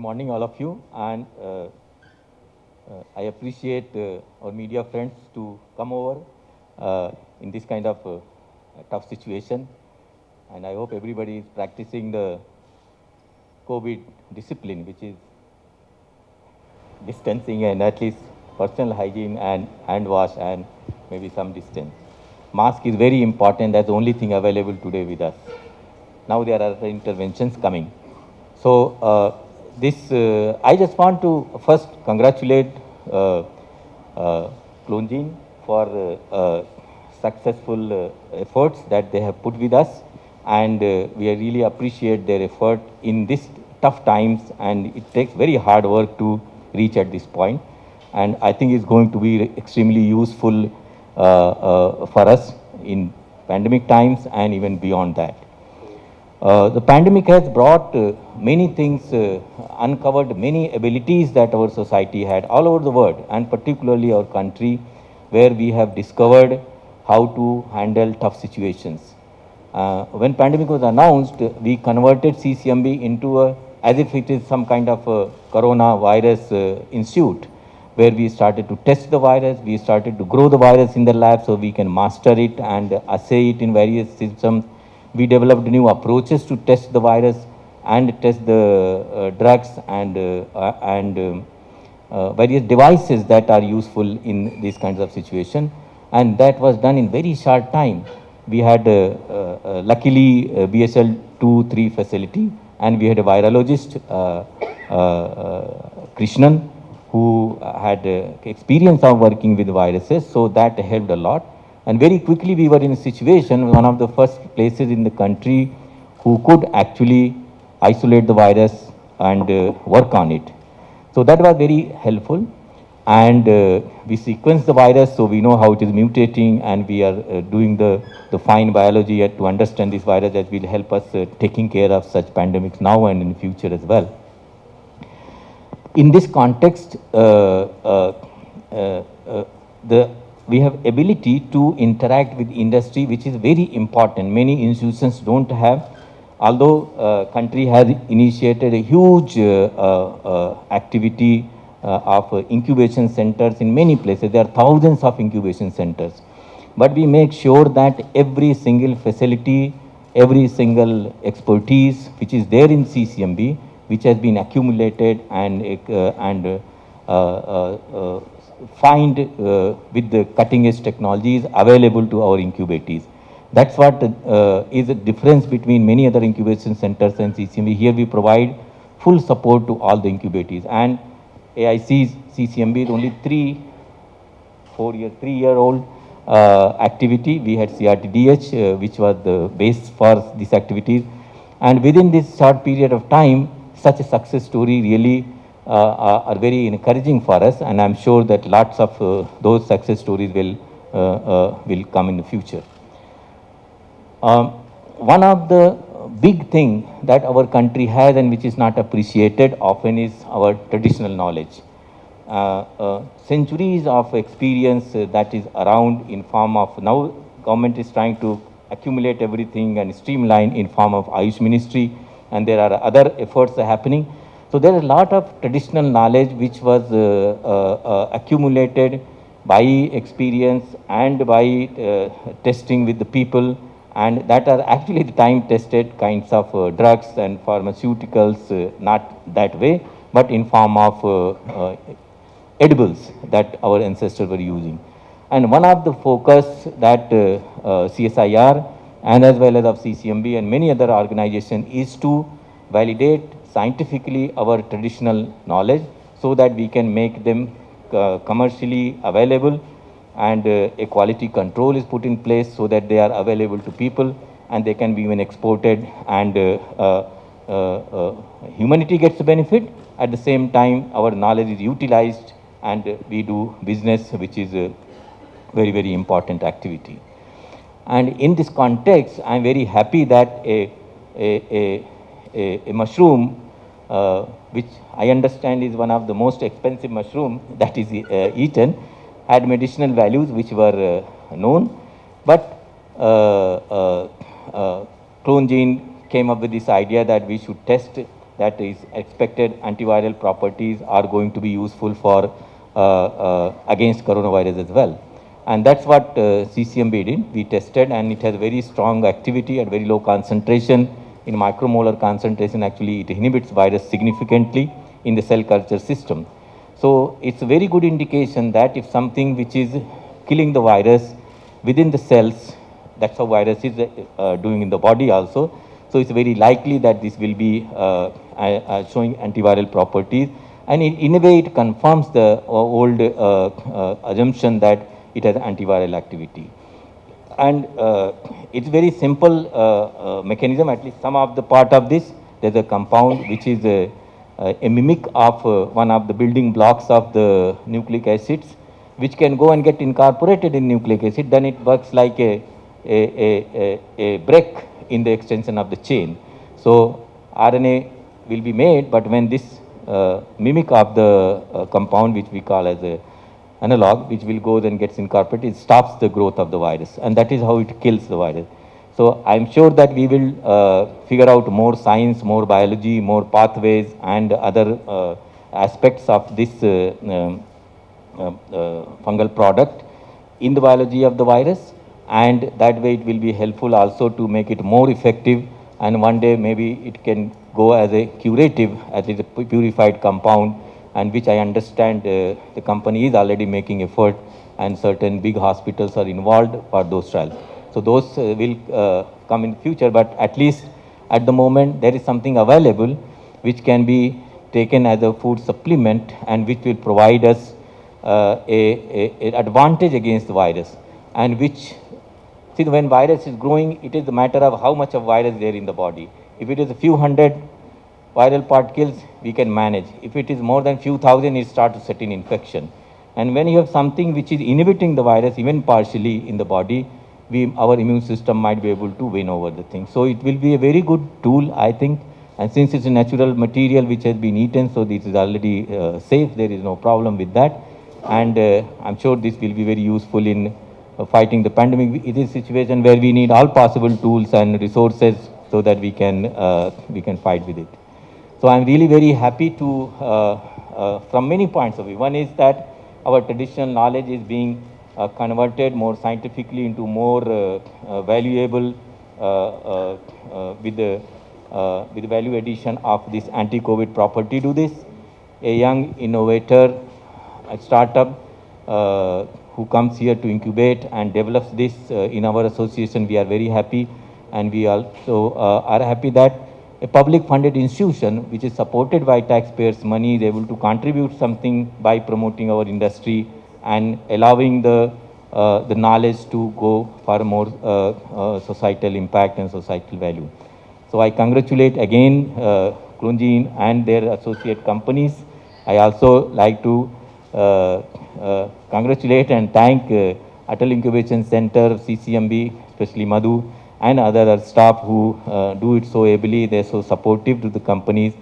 morning, all of you, and I appreciate our media friends to come over in this kind of tough situation, and I hope everybody is practicing the COVID discipline, which is distancing and at least personal hygiene and hand wash and maybe some distance. Mask is very important. That's the only thing available today with us. Now there are other interventions coming. So I just want to first congratulate Clonjin for successful efforts that they have put with us, and we really appreciate their effort in this tough times, and it takes very hard work to reach at this point, and I think it's going to be extremely useful for us in pandemic times and even beyond that. The pandemic has brought many things, uncovered many abilities that our society had all over the world, and particularly our country, where we have discovered how to handle tough situations. When pandemic was announced, we converted CCMB into as if it is some kind of a coronavirus institute, where we started to test the virus, we started to grow the virus in the lab so we can master it and assay it in various systems. We developed new approaches to test the virus and test the drugs and various devices that are useful in these kinds of situations. And that was done in very short time. We had, luckily, BSL 2-3 facility, and we had a virologist, Krishnan, who had experience of working with viruses, so that helped a lot. And very quickly we were in a situation, one of the first places in the country who could actually isolate the virus and work on it. So that was very helpful. And we sequenced the virus, so we know how it is mutating, and we are doing the fine biology yet to understand this virus that will help us taking care of such pandemics now and in the future as well. In this context, we have ability to interact with industry, which is very important. Many institutions don't have, although country has initiated a huge activity of incubation centers in many places. There are thousands of incubation centers. But we make sure that every single facility, every single expertise which is there in CCMB, which has been accumulated and find with the cutting edge technologies available to our incubators. That's what is the difference between many other incubation centers and CCMB. Here we provide full support to all the incubators, and AIC's CCMB is only 3-year-old activity. We had CRTDH, which was the base for these activities, and within this short period of time, such a success story really are very encouraging for us, and I'm sure that lots of those success stories will come in the future. One of the big thing that our country has and which is not appreciated often is our traditional knowledge. Centuries of experience that is around in form of, now government is trying to accumulate everything and streamline in form of Ayush Ministry, and there are other efforts happening. So there is a lot of traditional knowledge which was accumulated by experience and by testing with the people, and that are actually the time tested kinds of drugs and pharmaceuticals, not that way, but in form of edibles that our ancestors were using. And one of the focus that CSIR and as well as of CCMB and many other organizations is to validate scientifically our traditional knowledge so that we can make them commercially available, and a quality control is put in place so that they are available to people and they can be even exported, and humanity gets the benefit. At the same time, our knowledge is utilized and we do business, which is a very, very important activity. And in this context, I'm very happy that a mushroom, which I understand is one of the most expensive mushroom that is eaten, had medicinal values which were known. But Clonjin came up with this idea that we should test that is expected antiviral properties are going to be useful for against coronavirus as well. And that's what CCMB did. We tested, and it has very strong activity at very low concentration. In micromolar concentration, actually, it inhibits virus significantly in the cell culture system. So it's a very good indication that if something which is killing the virus within the cells, that's how virus is doing in the body also. So it's very likely that this will be showing antiviral properties. And in a way, it confirms the old assumption that it has antiviral activity. And it's very simple mechanism, at least some of the part of this. There's a compound which is a mimic of one of the building blocks of the nucleic acids, which can go and get incorporated in nucleic acid. Then it works like a break in the extension of the chain. So RNA will be made, but when this mimic of the compound, which we call as a analog, which will go then gets incorporated, it stops the growth of the virus, and that is how it kills the virus. So I'm sure that we will figure out more science, more biology, more pathways, and other aspects of this fungal product in the biology of the virus, and that way it will be helpful also to make it more effective, and one day maybe it can go as a curative, as is a purified compound, and which I understand the company is already making effort, and certain big hospitals are involved for those trials. So those will come in future, but at least at the moment there is something available which can be taken as a food supplement, and which will provide us a advantage against the virus, and which, see, when virus is growing, it is a matter of how much of virus there in the body. If it is a few hundred viral particles, we can manage. If it is more than few thousand, it starts to set in infection. And when you have something which is inhibiting the virus, even partially in the body, our immune system might be able to win over the thing. So it will be a very good tool, I think. And since it's a natural material which has been eaten, so this is already safe. There is no problem with that. And I'm sure this will be very useful in fighting the pandemic. It is a situation where we need all possible tools and resources so that we can fight with it. So I'm really very happy to, from many points of view. One is that our traditional knowledge is being converted more scientifically into more valuable with the value addition of this anti-COVID property to this. A young innovator, a startup who comes here to incubate and develops this in our association, we are very happy. And we also are happy that a public funded institution which is supported by taxpayers' money is able to contribute something by promoting our industry and allowing the knowledge to go for more societal impact and societal value. So I congratulate again Clunjin and their associate companies. I also like to congratulate and thank Atal Incubation Center, CCMB, especially Madhu, and other staff who do it so ably. They're so supportive to the companies,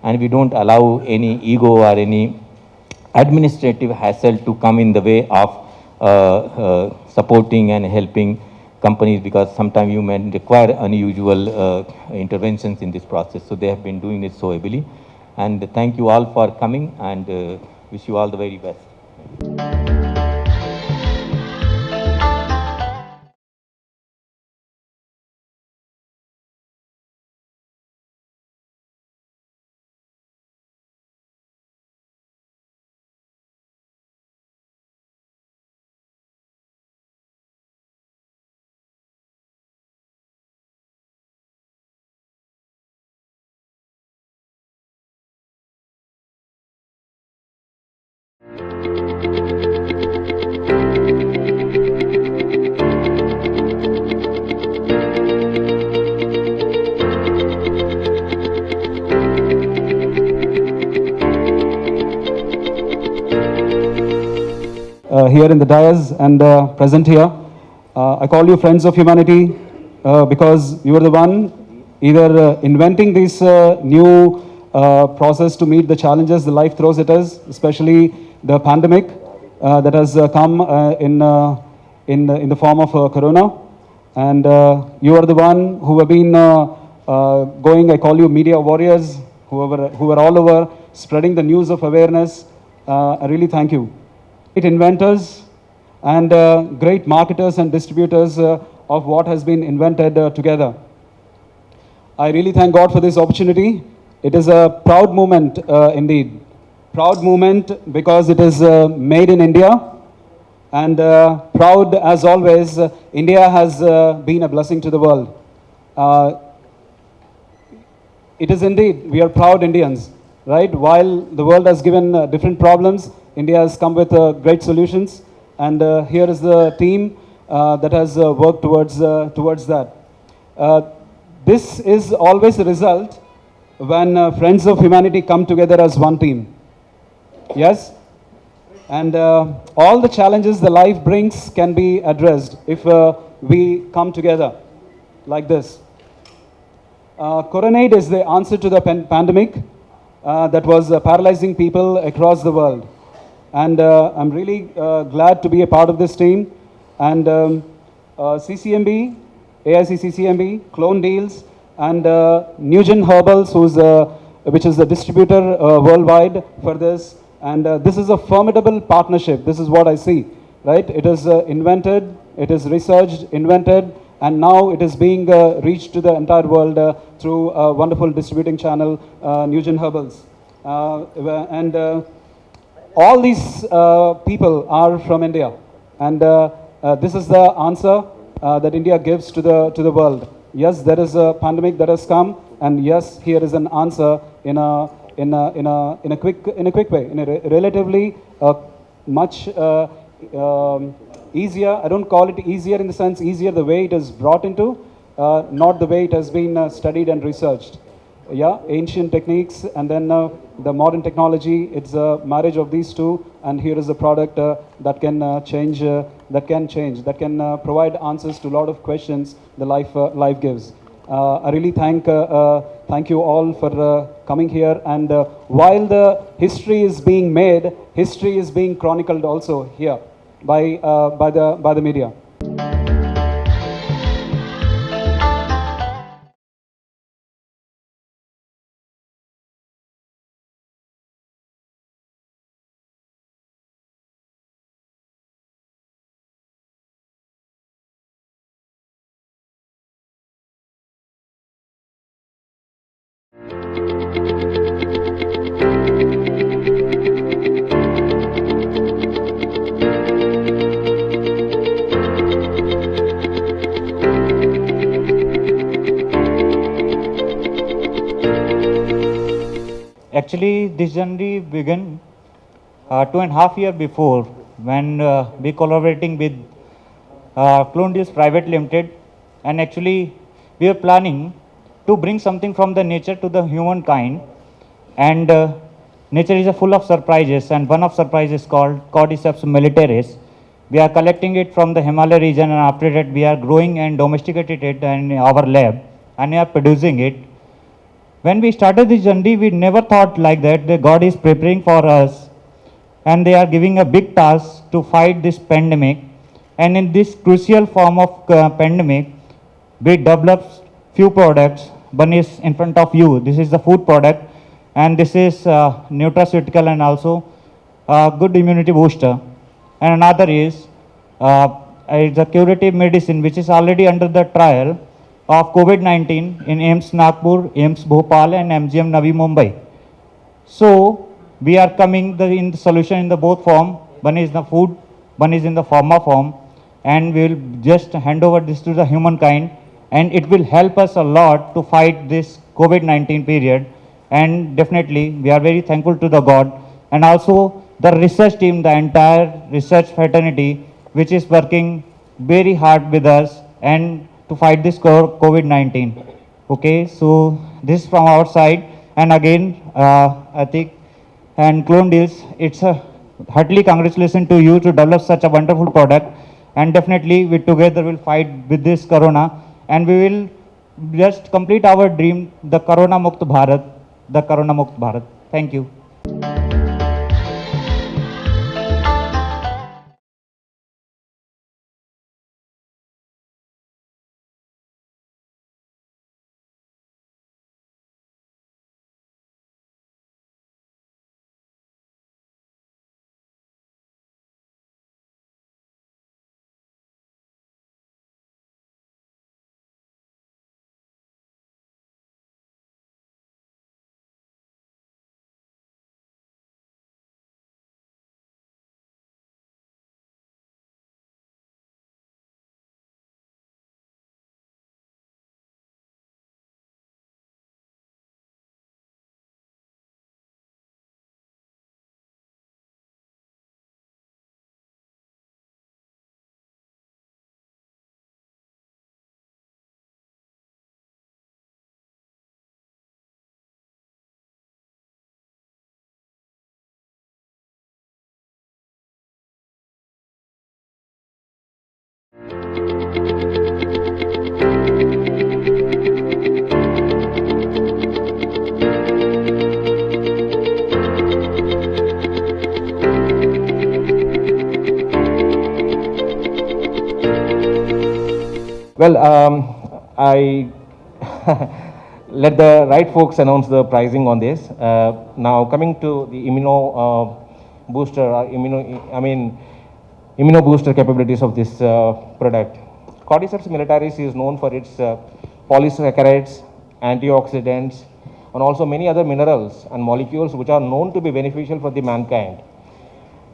and we don't allow any ego or any administrative hassle to come in the way of supporting and helping companies, because sometimes you may require unusual interventions in this process. So they have been doing it so ably. And thank you all for coming, and wish you all the very best. Here in the dais and present here. I call you friends of humanity because you are the one either inventing this new process to meet the challenges the life throws at us, especially the pandemic that has come in the form of corona. And you are the one who have been going, I call you media warriors, who were all over spreading the news of awareness. I really thank you. Great inventors and great marketers and distributors of what has been invented together. I really thank God for this opportunity. It is a proud moment indeed. Proud moment because it is made in India. And proud as always, India has been a blessing to the world. Uh, it is indeed, we are proud Indians, right? While the world has given different problems, India has come with great solutions. And here is the team that has worked towards that. Uh, this is always a result when friends of humanity come together as one team. Yes? And all the challenges the life brings can be addressed if we come together like this. Coronade is the answer to the pandemic that was paralyzing people across the world. And I'm really glad to be a part of this team. And CCMB, AIC CCMB, Clone Deals, and Nugent Herbals, which is the distributor worldwide for this. And this is a formidable partnership. This is what I see, right? It is invented, it is researched, invented, and now it is being reached to the entire world through a wonderful distributing channel, Nugent Herbals. And all these people are from India, and this is the answer that India gives to the world. Yes, there is a pandemic that has come, and yes, here is an answer in a quick way, in a relatively much easier. I don't call it easier in the sense easier the way it is brought into, not the way it has been studied and researched. Yeah, ancient techniques and then the modern technology. It's a marriage of these two, and here is a product that can change, that can provide answers to a lot of questions the life gives. I really thank you all for coming here. And while the history is being made, history is being chronicled also here by the media. Actually, this journey began 2.5 years before when we collaborating with Clone Deals Private Limited, and actually we are planning to bring something from the nature to the humankind. And nature is full of surprises, and one of surprises called Cordyceps militaris. We are collecting it from the Himalaya region, and after that we are growing and domesticated it in our lab, and we are producing it. When we started this journey, we never thought like that God is preparing for us, and they are giving a big task to fight this pandemic. And in this crucial form of pandemic, we developed few products. One is in front of you. This is the food product, and this is nutraceutical and also good immunity booster. And another is the curative medicine, which is already under the trial of COVID-19 in AIIMS Nagpur, AIIMS Bhopal, and MGM Navi Mumbai. So we are coming in the solution in the both form. One is the food, one is in the pharma form, and we will just hand over this to the humankind, and it will help us a lot to fight this COVID-19 period. And definitely we are very thankful to the God, and also the research team, the entire research fraternity, which is working very hard with us and to fight this COVID-19. Okay, so this from our side. And again, I think, and Clone Deals, it's a heartily congratulations to you to develop such a wonderful product. And definitely we together will fight with this corona, and we will just complete our dream, the Corona Mukt Bharat, the Corona Mukt Bharat. Thank you. Well, I let the right folks announce the pricing on this. Now, coming to the booster, immuno booster capabilities of this product. Cordyceps militaris is known for its polysaccharides, antioxidants, and also many other minerals and molecules which are known to be beneficial for the mankind.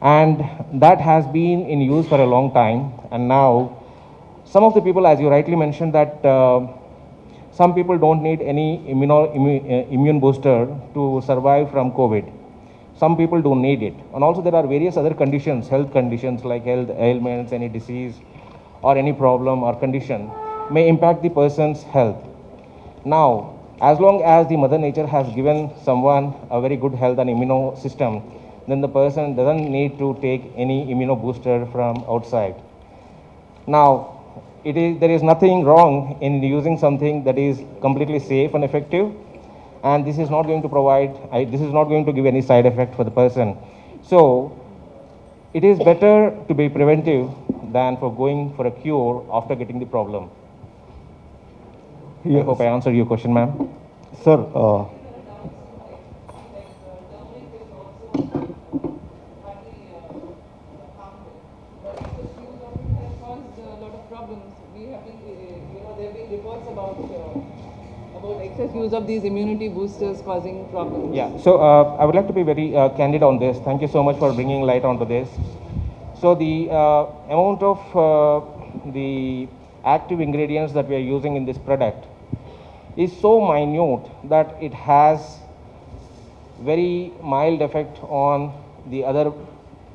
And that has been in use for a long time. And now, some of the people, as you rightly mentioned, that some people don't need any immune booster to survive from COVID. Some people don't need it. And also there are various other conditions, health conditions like health ailments, any disease or any problem or condition may impact the person's health. Now, as long as the Mother Nature has given someone a very good health and immuno system, then the person doesn't need to take any immuno booster from outside. Now, there is nothing wrong in using something that is completely safe and effective, and this is not going to this is not going to give any side effect for the person. So, it is better to be preventive than for going for a cure after getting the problem. I hope I answered your question, ma'am. Sir, There have been reports about excess use of these immunity boosters causing problems. Yeah, so I would like to be very candid on this. Thank you so much for bringing light onto this. So the amount of the active ingredients that we are using in this product is so minute that it has very mild effect on the other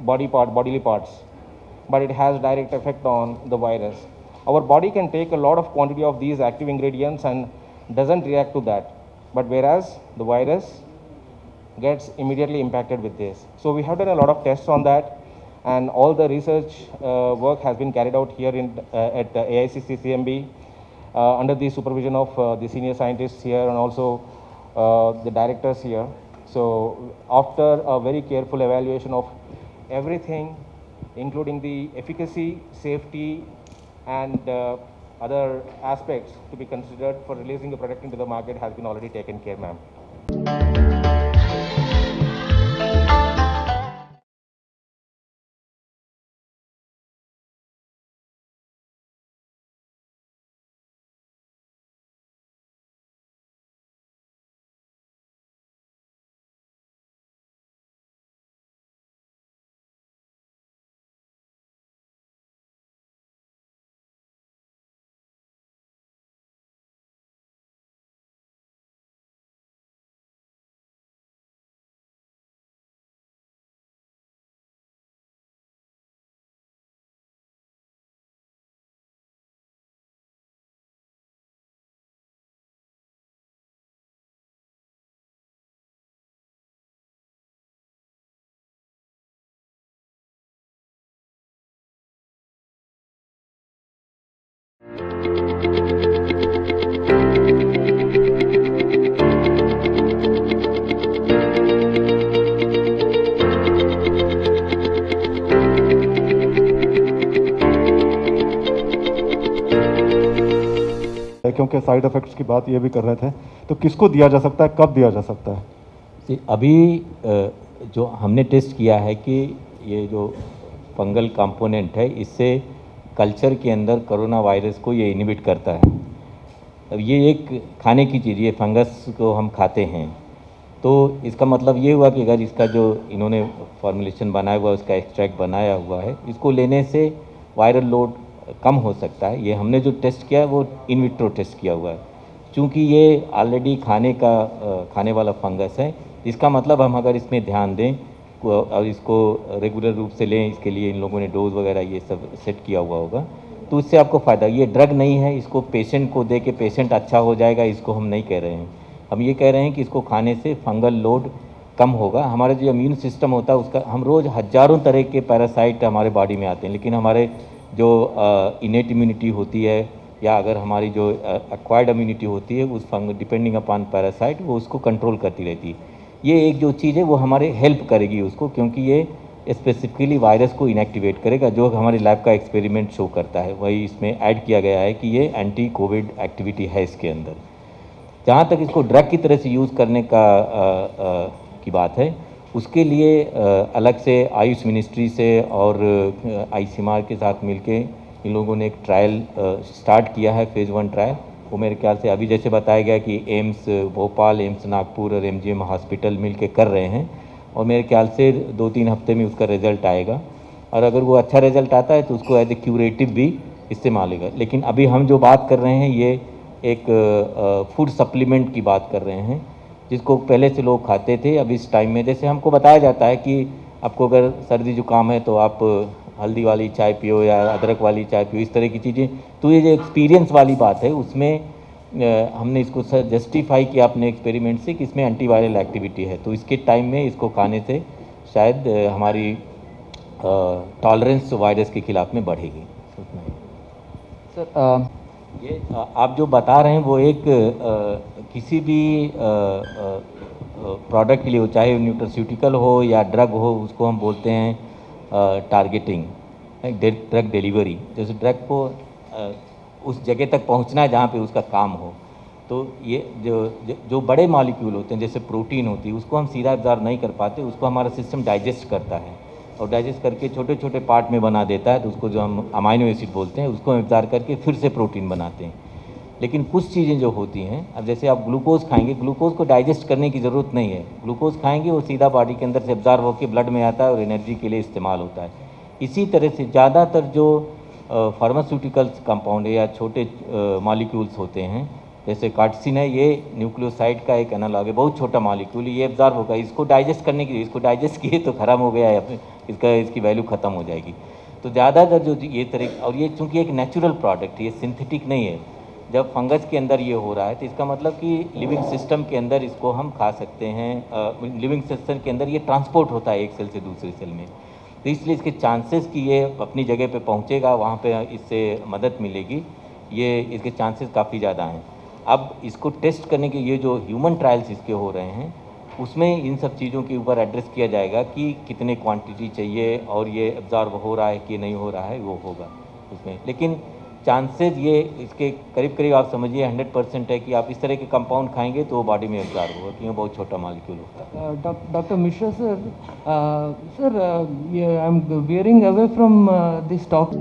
bodily parts, but it has direct effect on the virus. Our body can take a lot of quantity of these active ingredients and doesn't react to that, but whereas the virus gets immediately impacted with this. So we have done a lot of tests on that, and all the research work has been carried out here at AICC CMB under the supervision of the senior scientists here and also the directors here. So after a very careful evaluation of everything, including the efficacy, safety, and other aspects to be considered for releasing the product into the market has been already taken care, ma'am. क्योंकि side effects की बात ये भी कर रहे थे, तो किसको दिया जा सकता है, कब दिया जा सकता है? अभी जो हमने टेस्ट किया है कि ये जो फंगल कंपोनेंट है इससे कल्चर के अंदर कोरोना वायरस को ये इनहिबिट करता है। अब ये एक खाने की चीज़, ये फंगस को हम खाते हैं, तो इसका मतलब ये हुआ कि अगर इसका जो इन्होंने फॉर्मुलेशन बनाया हुआ है, उसका एक्सट्रैक्ट बनाया हुआ है, इसको लेने से वायरल लोड कम हो सकता है। ये हमने जो टेस्ट किया है वो इन विट्रो टेस्ट किया हुआ है, चूँकि ये ऑलरेडी खाने वाला फंगस है। इसका मतलब हम अगर इसमें ध्यान दें और इसको रेगुलर रूप से लें, इसके लिए इन लोगों ने डोज वगैरह ये सब सेट किया हुआ होगा, तो इससे आपको फ़ायदा। ये ड्रग नहीं है, इसको पेशेंट को दे के पेशेंट अच्छा हो जाएगा, इसको हम नहीं कह रहे हैं। हम ये कह रहे हैं कि इसको खाने से फंगल लोड कम होगा। हमारा जो इम्यून सिस्टम होता है उसका, हम रोज़ हज़ारों तरह के पैरासाइट हमारे बॉडी में आते हैं, लेकिन हमारे जो इनेट इम्यूनिटी होती है या अगर हमारी जो एक्वायर्ड इम्यूनिटी होती है उस फंग डिपेंडिंग अपॉन पैरासाइट वो उसको कंट्रोल करती रहती है। ये एक जो चीज़ है वो हमारे हेल्प करेगी उसको, क्योंकि ये स्पेसिफिकली वायरस को इनएक्टिवेट करेगा, जो हमारे लैब का एक्सपेरिमेंट शो करता है। वही इसमें ऐड किया गया है कि ये एंटी कोविड एक्टिविटी है इसके अंदर। जहाँ तक इसको ड्रग की तरह से यूज़ करने की बात है, उसके लिए अलग से आयुष मिनिस्ट्री से और आईसीएमआर के साथ मिलके इन लोगों ने एक ट्रायल स्टार्ट किया है, फेज़ 1 ट्रायल। वो मेरे ख्याल से अभी जैसे बताया गया कि एम्स भोपाल, एम्स नागपुर और एमजीएम हॉस्पिटल मिलके कर रहे हैं, और मेरे ख्याल से 2-3 हफ्ते में उसका रिजल्ट आएगा, और अगर वो अच्छा रिजल्ट आता है तो उसको एज ए क्यूरेटिव भी इस्तेमाल होगा। लेकिन अभी हम जो बात कर रहे हैं ये एक फूड सप्लीमेंट की बात कर रहे हैं, जिसको पहले से लोग खाते थे। अब इस टाइम में जैसे हमको बताया जाता है कि आपको अगर सर्दी जुकाम है तो आप हल्दी वाली चाय पियो या अदरक वाली चाय पियो, इस तरह की चीज़ें। तो ये जो एक्सपीरियंस वाली बात है उसमें हमने इसको जस्टिफाई किया अपने एक्सपेरिमेंट से कि इसमें एंटीवायरल एक्टिविटी है, तो इसके टाइम में इसको खाने से शायद हमारी टॉलरेंस वायरस के खिलाफ में बढ़ेगी। सर ये आप जो बता रहे हैं वो एक किसी भी प्रोडक्ट के लिए हो, चाहे न्यूट्रास्यूटिकल हो या ड्रग हो, उसको हम बोलते हैं टारगेटिंग, ड्रग डिलीवरी। जैसे ड्रग को उस जगह तक पहुंचना है जहाँ पे उसका काम हो। तो ये जो बड़े मॉलिक्यूल होते हैं जैसे प्रोटीन होती है, उसको हम सीधा एब्जॉर्ब नहीं कर पाते, उसको हमारा सिस्टम डाइजेस्ट करता है, और डाइजेस्ट करके छोटे छोटे पार्ट में बना देता है, तो उसको जो हम अमाइनो एसिड बोलते हैं उसको हम एब्जॉर्ब करके फिर से प्रोटीन बनाते हैं। लेकिन कुछ चीज़ें जो होती हैं, अब जैसे आप ग्लूकोज खाएंगे, ग्लूकोज को डाइजेस्ट करने की ज़रूरत नहीं है। ग्लूकोज खाएंगे वो सीधा बॉडी के अंदर से एब्जॉर्ब होकर ब्लड में आता है और एनर्जी के लिए इस्तेमाल होता है। इसी तरह से ज़्यादातर जो फार्मास्यूटिकल्स कंपाउंड है या छोटे मॉलिक्यूल्स होते हैं, जैसे कार्टिसिन है, ये न्यूक्लियोसाइड का एक एनालॉग है, बहुत छोटा मॉलिक्यूल, ये एब्जॉर्ब होगा। इसको डाइजेस्ट करने की, इसको डाइजेस्ट किए तो ख़राब हो गया है, इसकी वैल्यू ख़त्म हो जाएगी। तो ज़्यादातर जो ये तरह, और ये चूँकि एक नेचुरल प्रोडक्ट है, ये सिंथेटिक नहीं है। जब फंगस के अंदर ये हो रहा है तो इसका मतलब कि लिविंग सिस्टम के अंदर इसको हम खा सकते हैं। लिविंग सिस्टम के अंदर ये ट्रांसपोर्ट होता है एक सेल से दूसरे सेल में, तो इसलिए इसके चांसेस कि ये अपनी जगह पे पहुंचेगा, वहाँ पे इससे मदद मिलेगी, ये इसके चांसेस काफ़ी ज़्यादा हैं। अब इसको टेस्ट करने के ये जो ह्यूमन ट्रायल्स इसके हो रहे हैं, उसमें इन सब चीज़ों के ऊपर एड्रेस किया जाएगा कि कितने क्वांटिटी चाहिए और ये एब्जॉर्ब हो रहा है कि नहीं हो रहा है, वो होगा उसमें। लेकिन चांसेस ये इसके करीब करीब आप समझिए 100% है कि आप इस तरह के कंपाउंड खाएंगे तो वो बॉडी में एब्जॉर्ब होगा, क्योंकि बहुत छोटा मॉलिक्यूल होता है। Dr. Mishra sir, sir, yeah, I'm veering away from this talk.